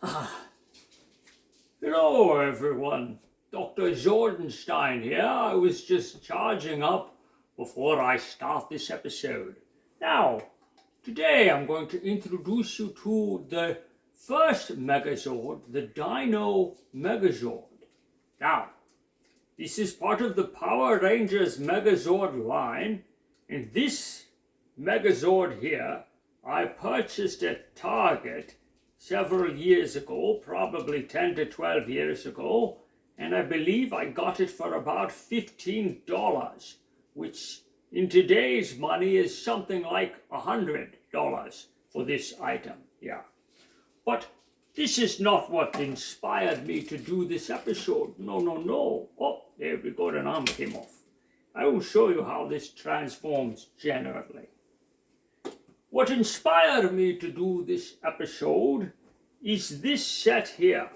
Hello everyone, Dr. Zordenstein here. I was just charging up before I start this episode. Now, today I'm going to introduce you to the first Megazord, the Dino Megazord. Now, this is part of the Power Rangers Megazord line, and this Megazord here I purchased at Target several years ago, probably 10 to 12 years ago, and I believe I got it for about $15, which in today's money is something like $100 for this item. Yeah. But this is not what inspired me to do this episode. No. Oh, there we go, an arm came off. I will show you how this transforms generally. What inspired me to do this episode is this set here.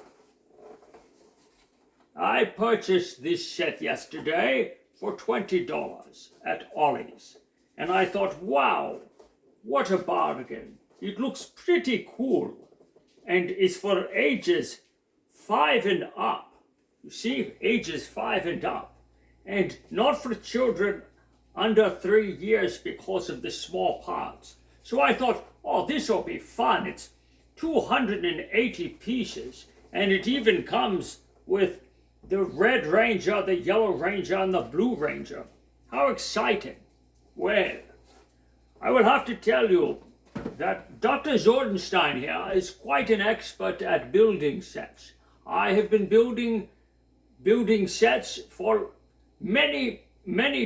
I purchased this set yesterday for $20 at Ollie's. And I thought, wow, what a bargain. It looks pretty cool. And it's for ages 5 and up. You see, ages 5 and up. And not for children under 3 years because of the small parts. So I thought, oh, this will be fun. It's 280 pieces, and it even comes with the Red Ranger, the Yellow Ranger, and the Blue Ranger. How exciting. Well, I will have to tell you that Dr. Zordenstein here is quite an expert at building sets. I have been building sets for many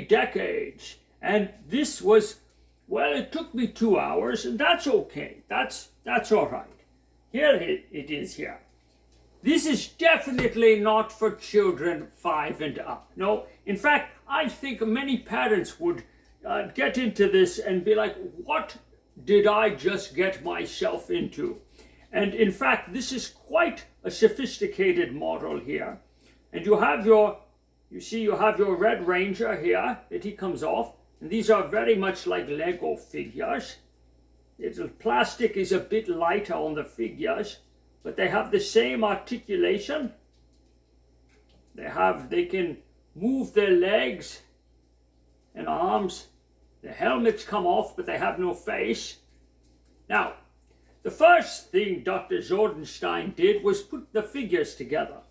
decades, and this was, well, it took me 2 hours, and that's okay. That's all right. Here it is here. This is definitely not for children 5 and up. No, in fact, I think many parents would get into this and be like, what did I just get myself into? And in fact, this is quite a sophisticated model here. And you have your Red Ranger here that he comes off. And these are very much like Lego figures. The plastic is a bit lighter on the figures, but they have the same articulation. They can move their legs and arms. The helmets come off, but they have no face. Now, the first thing Dr. Zordenstein did was put the figures together.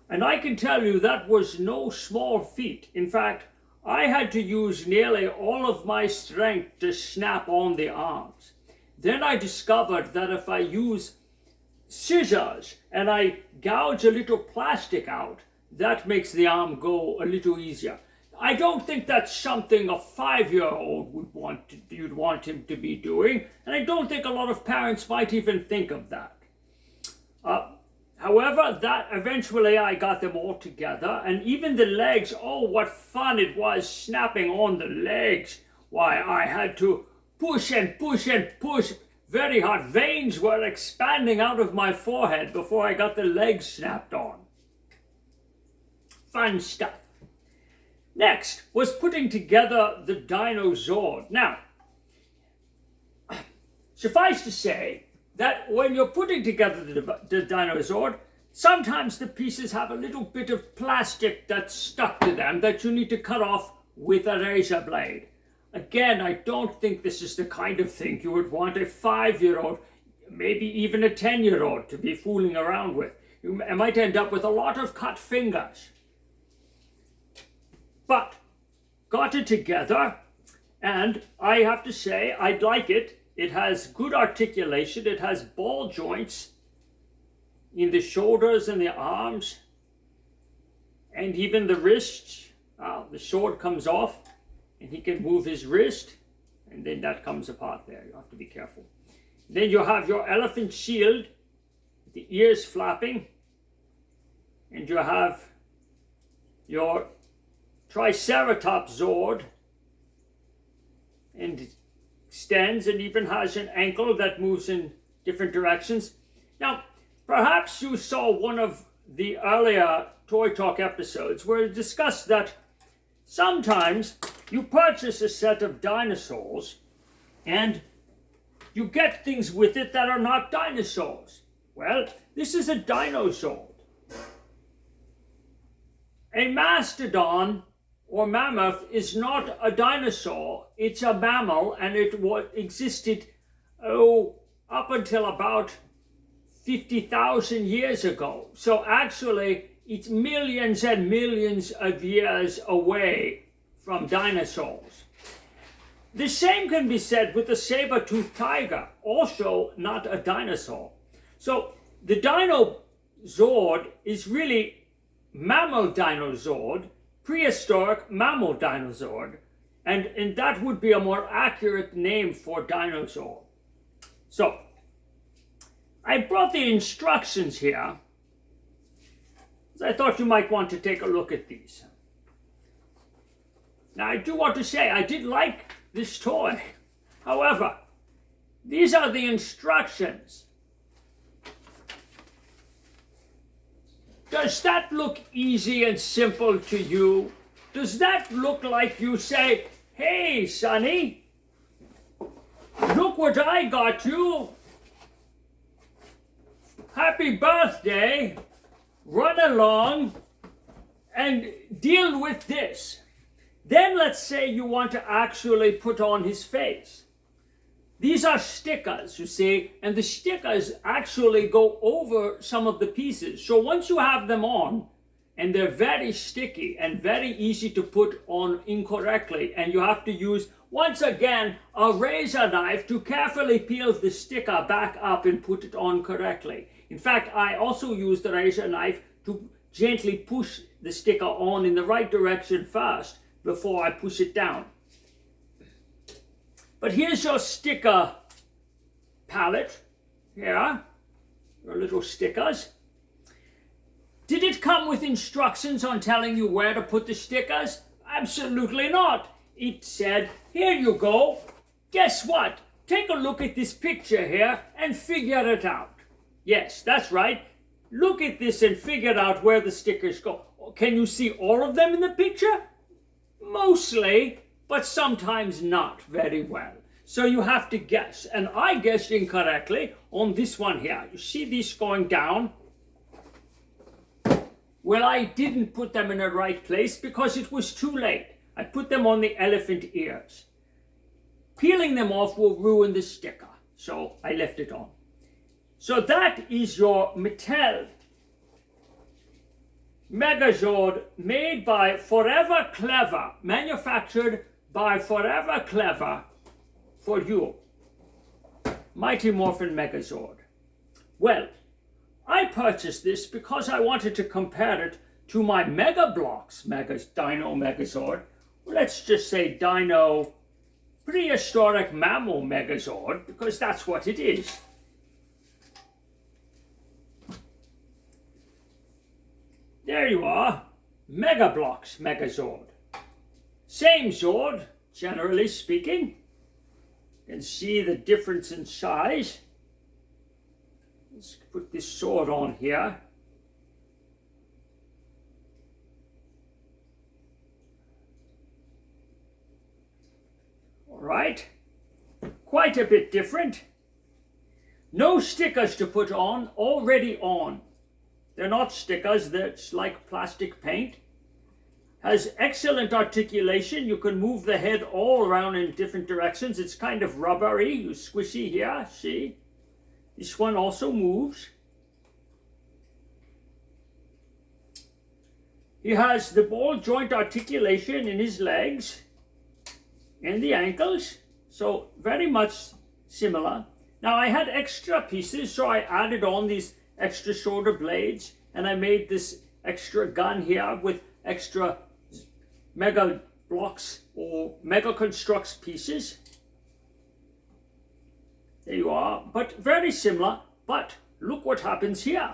And I can tell you that was no small feat. In fact, I had to use nearly all of my strength to snap on the arms. Then I discovered that if I use scissors and I gouge a little plastic out, that makes the arm go a little easier. I don't think that's something a 5-year-old you'd want him to be doing, and I don't think a lot of parents might even think of that. However, that eventually I got them all together, and even the legs, oh, what fun it was snapping on the legs. Why, I had to push and push and push very hard. Veins were expanding out of my forehead before I got the legs snapped on. Fun stuff. Next was putting together the Dinozord. Now, suffice to say, that when you're putting together the Dinozord, sometimes the pieces have a little bit of plastic that's stuck to them that you need to cut off with a razor blade. Again, I don't think this is the kind of thing you would want a 5-year-old, maybe even a 10-year-old to be fooling around with. You might end up with a lot of cut fingers. But got it together, and I have to say, I like it. It has good articulation. It has ball joints in the shoulders and the arms, and even the wrists. The sword comes off, and he can move his wrist, and then that comes apart there. You have to be careful. Then you have your elephant shield, the ears flapping, and you have your Triceratops Zord, and it extends and even has an ankle that moves in different directions. Now, perhaps you saw one of the earlier Toy Talk episodes where it discussed that sometimes you purchase a set of dinosaurs and you get things with it that are not dinosaurs. Well, this is a dinosaur. A mastodon or mammoth is not a dinosaur, it's a mammal, and it existed up until about 50,000 years ago. So actually, it's millions and millions of years away from dinosaurs. The same can be said with the saber-toothed tiger, also not a dinosaur. So the Dinozord is really mammal Dinozord, prehistoric mammal Dinozord, and that would be a more accurate name for dinosaur. So, I brought the instructions here, as I thought you might want to take a look at these. Now, I do want to say I did like this toy. However, these are the instructions. Does that look easy and simple to you? Does that look like you say, "Hey, Sonny, look what I got you. Happy birthday. Run along and deal with this." Then let's say you want to actually put on his face. These are stickers, you see, and the stickers actually go over some of the pieces. So once you have them on, and they're very sticky and very easy to put on incorrectly, and you have to use, once again, a razor knife to carefully peel the sticker back up and put it on correctly. In fact, I also use the razor knife to gently push the sticker on in the right direction first before I push it down. But here's your sticker palette. Here, your little stickers. Did it come with instructions on telling you where to put the stickers? Absolutely not. It said, here you go. Guess what? Take a look at this picture here and figure it out. Yes, that's right. Look at this and figure out where the stickers go. Can you see all of them in the picture? Mostly, but sometimes not very well. So you have to guess. And I guessed incorrectly on this one here. You see these going down? Well, I didn't put them in the right place because it was too late. I put them on the elephant ears. Peeling them off will ruin the sticker, so I left it on. So that is your Mattel Megazord, made by Forever Clever, manufactured by Forever Clever for you. Mighty Morphin Megazord. Well, I purchased this because I wanted to compare it to my Mega Bloks Dino Megazord. Let's just say Dino Prehistoric Mammal Megazord, because that's what it is. There you are, Mega Bloks Megazord. Same Zord, generally speaking. You can see the difference in size. Let's put this sword on here. All right, quite a bit different. No stickers to put on, already on. They're not stickers, that's like plastic paint. Has excellent articulation. You can move the head all around in different directions. It's kind of rubbery, squishy here, see? This one also moves. He has the ball joint articulation in his legs and the ankles, so very much similar. Now I had extra pieces, so I added on these extra shoulder blades, and I made this extra gun here with extra Mega Bloks or Mega Constructs pieces. There you are, but very similar. But look what happens here.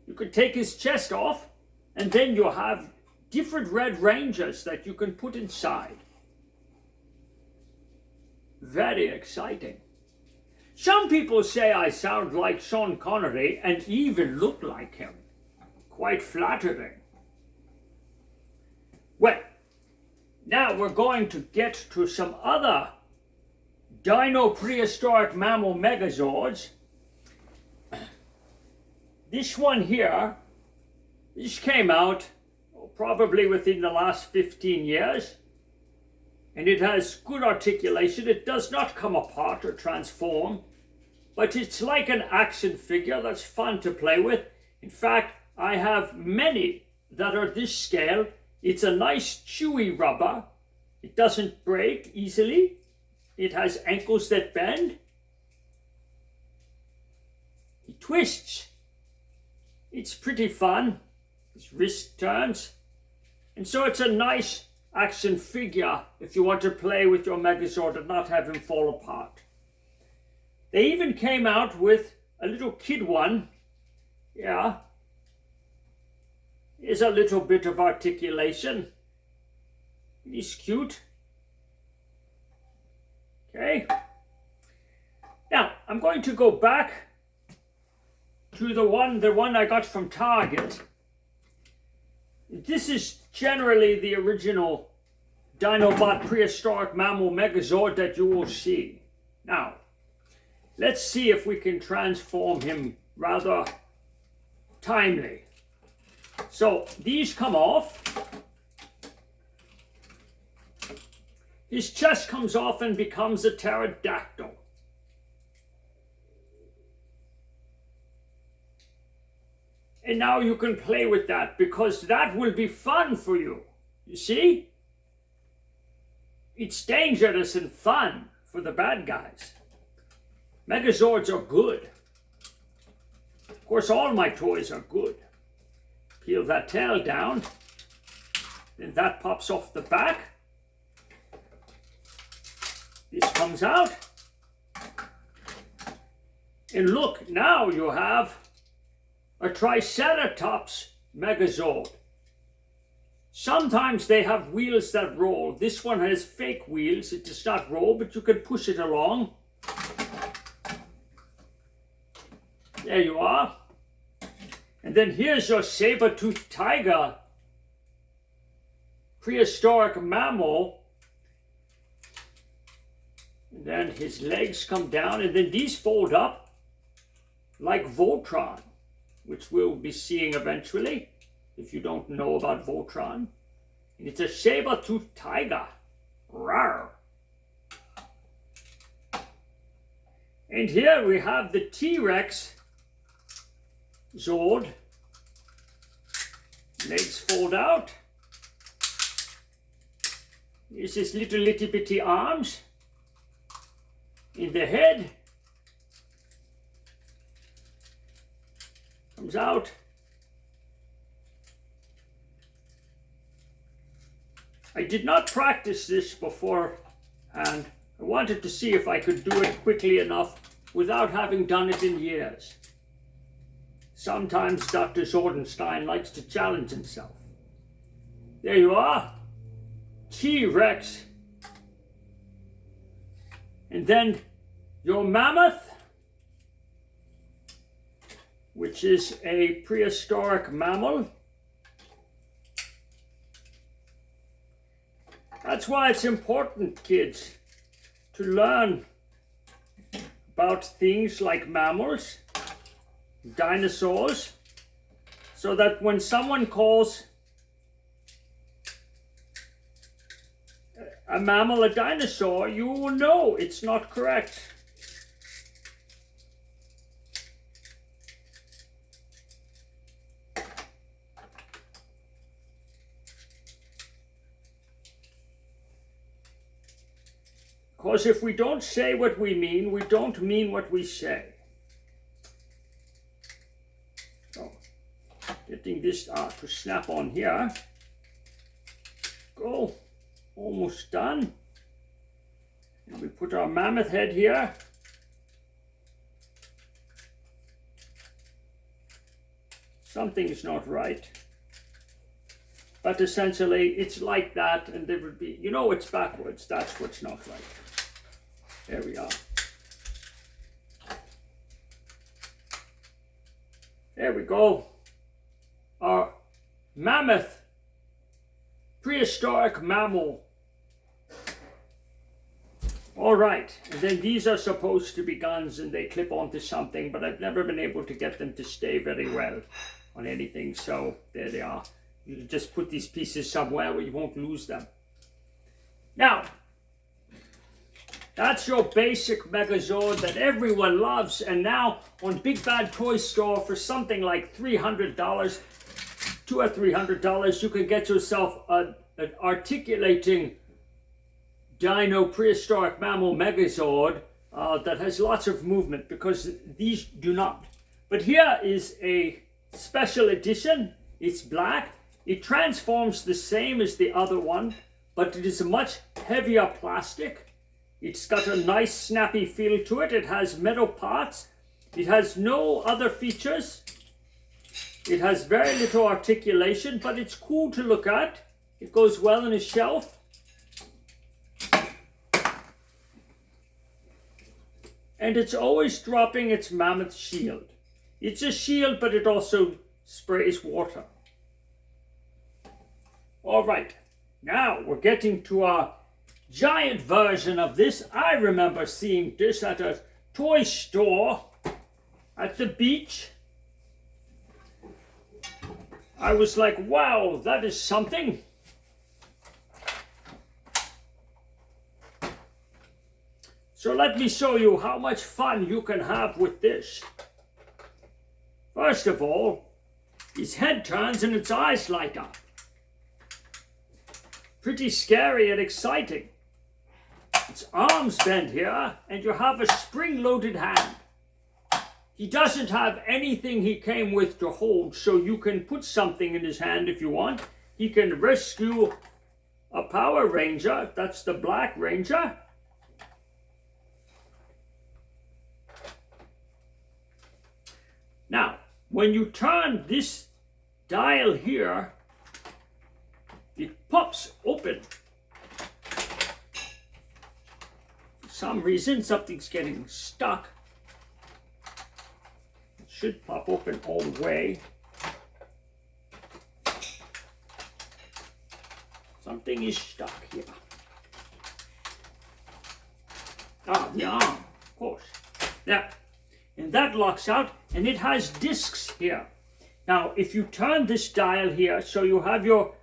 You can take his chest off, and then you have different Red Rangers that you can put inside. Very exciting. Some people say I sound like Sean Connery and even look like him. Quite flattering. Well, now we're going to get to some other Dino Prehistoric Mammal Megazords. This one here, this came out probably within the last 15 years. And it has good articulation. It does not come apart or transform. But it's like an action figure that's fun to play with. In fact, I have many that are this scale. It's a nice chewy rubber. It doesn't break easily. It has ankles that bend. He twists. It's pretty fun. His wrist turns. And so it's a nice action figure if you want to play with your Megazord and not have him fall apart. They even came out with a little kid one. Yeah. Here's a little bit of articulation. He's cute. Okay. Now, I'm going to go back to the one I got from Target. This is generally the original Dinobot Prehistoric Mammal Megazord that you will see. Now, let's see if we can transform him rather timely. So, these come off. His chest comes off and becomes a pterodactyl. And now you can play with that because that will be fun for you. You see? It's dangerous and fun for the bad guys. Megazords are good. Of course, all my toys are good. Peel that tail down. Then that pops off the back. This comes out. And look, now you have a Triceratops Megazord. Sometimes they have wheels that roll. This one has fake wheels. It does not roll, but you can push it along. There you are. And then here's your saber-toothed tiger, prehistoric mammal. And then his legs come down, and then these fold up like Voltron, which we'll be seeing eventually, if you don't know about Voltron. And it's a saber-toothed tiger. Rawr. And here we have the T-Rex Zord. Legs fold out. Here's his little itty bitty arms. In the head. Comes out. I did not practice this before, and I wanted to see if I could do it quickly enough without having done it in years. Sometimes Dr. Zordenstein likes to challenge himself. There you are. T-Rex. And then your mammoth, which is a prehistoric mammal. That's why it's important, kids, to learn about things like mammals, dinosaurs, so that when someone calls a mammal a dinosaur, you will know it's not correct. Because if we don't say what we mean, we don't mean what we say. So, getting this to snap on here. Go. Almost done. And we put our mammoth head here. Something is not right. But essentially, it's like that, and there would be, you know, it's backwards. That's what's not right. There we are. There we go. Our mammoth prehistoric mammal All right, and then these are supposed to be guns and they clip onto something, but I've never been able to get them to stay very well on anything, so there they are. You can just put these pieces somewhere where you won't lose them. Now, that's your basic Megazord that everyone loves, and now on Big Bad Toy Store for something like $300, $200 or $300, you can get yourself an articulating Dino Prehistoric Mammal Megazord that has lots of movement, because these do not. But here is a special edition. It's black. It transforms the same as the other one, but it is a much heavier plastic. It's got a nice snappy feel to it. It has metal parts. It has no other features. It has very little articulation, but it's cool to look at. It goes well on a shelf. And it's always dropping its mammoth shield. It's a shield, but it also sprays water. All right, now we're getting to our giant version of this. I remember seeing this at a toy store at the beach. I was like, wow, that is something. So let me show you how much fun you can have with this. First of all, his head turns and its eyes light up. Pretty scary and exciting. Its arms bend here, and you have a spring-loaded hand. He doesn't have anything he came with to hold, so you can put something in his hand if you want. He can rescue a Power Ranger. That's the Black Ranger. Now, when you turn this dial here, it pops open. For some reason, something's getting stuck. It should pop open all the way. Something is stuck here. Ah, the arm, of course. Yeah. And that locks out, and it has discs here. Now, if you turn this dial here, so you have your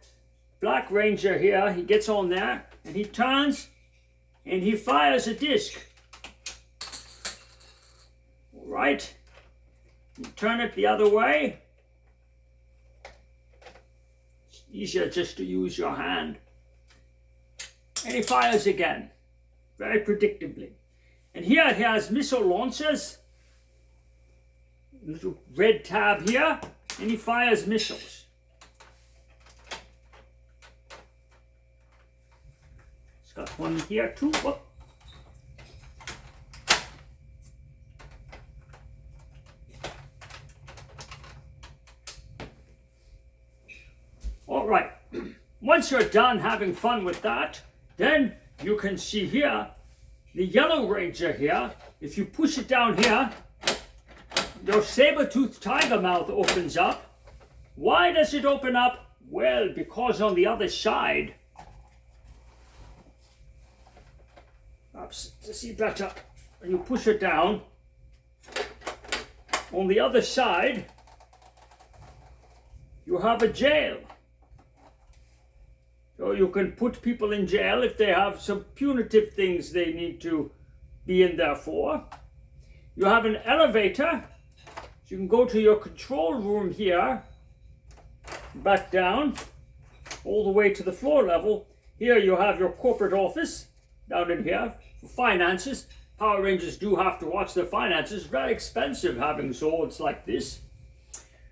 Black Ranger here, he gets on there, and he turns, and he fires a disc. All right. You turn it the other way. It's easier just to use your hand. And he fires again, very predictably. And here it has missile launchers. Little red tab here, and he fires missiles. It's got one here too. Whoop. All right, once you're done having fun with that, then you can see here the Yellow Ranger here. If you push it down here, your saber-toothed tiger mouth opens up. Why does it open up? Well, because on the other side, perhaps to see better, when you push it down, on the other side, you have a jail. So you can put people in jail if they have some punitive things they need to be in there for. You have an elevator. You can go to your control room here, back down, all the way to the floor level. Here you have your corporate office, down in here, for finances. Power Rangers do have to watch their finances. Very expensive having Zords like this.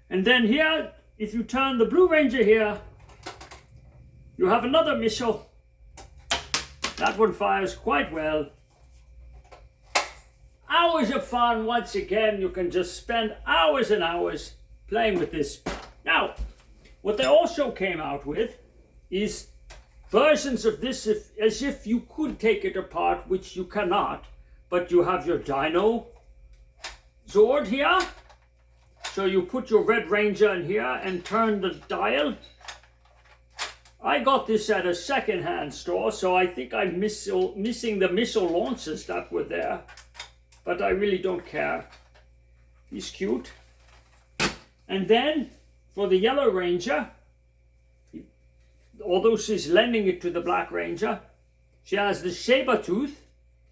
And then here, if you turn the Blue Ranger here, you have another missile. That one fires quite well. Hours of fun. Once again, you can just spend hours and hours playing with this. Now, what they also came out with is versions of this as if you could take it apart, which you cannot, but you have your Dino Zord here. So you put your Red Ranger in here and turn the dial, I got this at a second-hand store, so I think I'm missing the missile launchers that were there. But I really don't care. He's cute. And then, for the Yellow Ranger, although she's lending it to the Black Ranger, she has the saber tooth,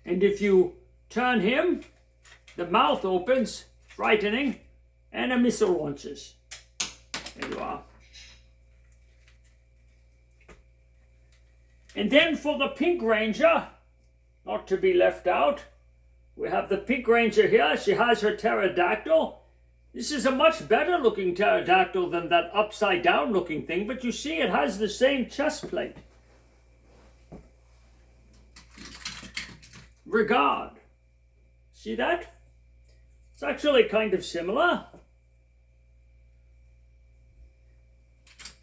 and if you turn him, the mouth opens, frightening, and a missile launches. There you are. And then for the Pink Ranger, not to be left out, we have the Pink Ranger here. She has her pterodactyl. This is a much better looking pterodactyl than that upside down looking thing, but you see it has the same chest plate. Regard. See that? It's actually kind of similar.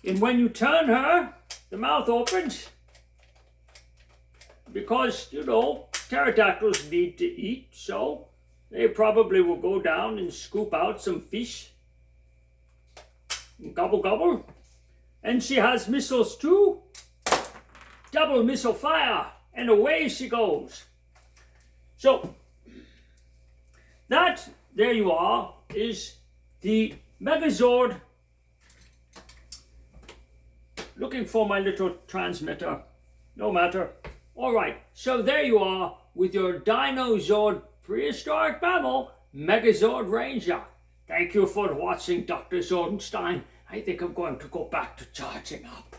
And when you turn her, the mouth opens. Because, you know, pterodactyls need to eat, so they probably will go down and scoop out some fish. And gobble gobble. And she has missiles too. Double missile fire. And away she goes. So, that, there you are, is the Megazord. Looking for my little transmitter. No matter. Alright, so there you are with your Dino Prehistoric Mammal Megazord Ranger. Thank you for watching, Dr. Zordenstein. I think I'm going to go back to charging up.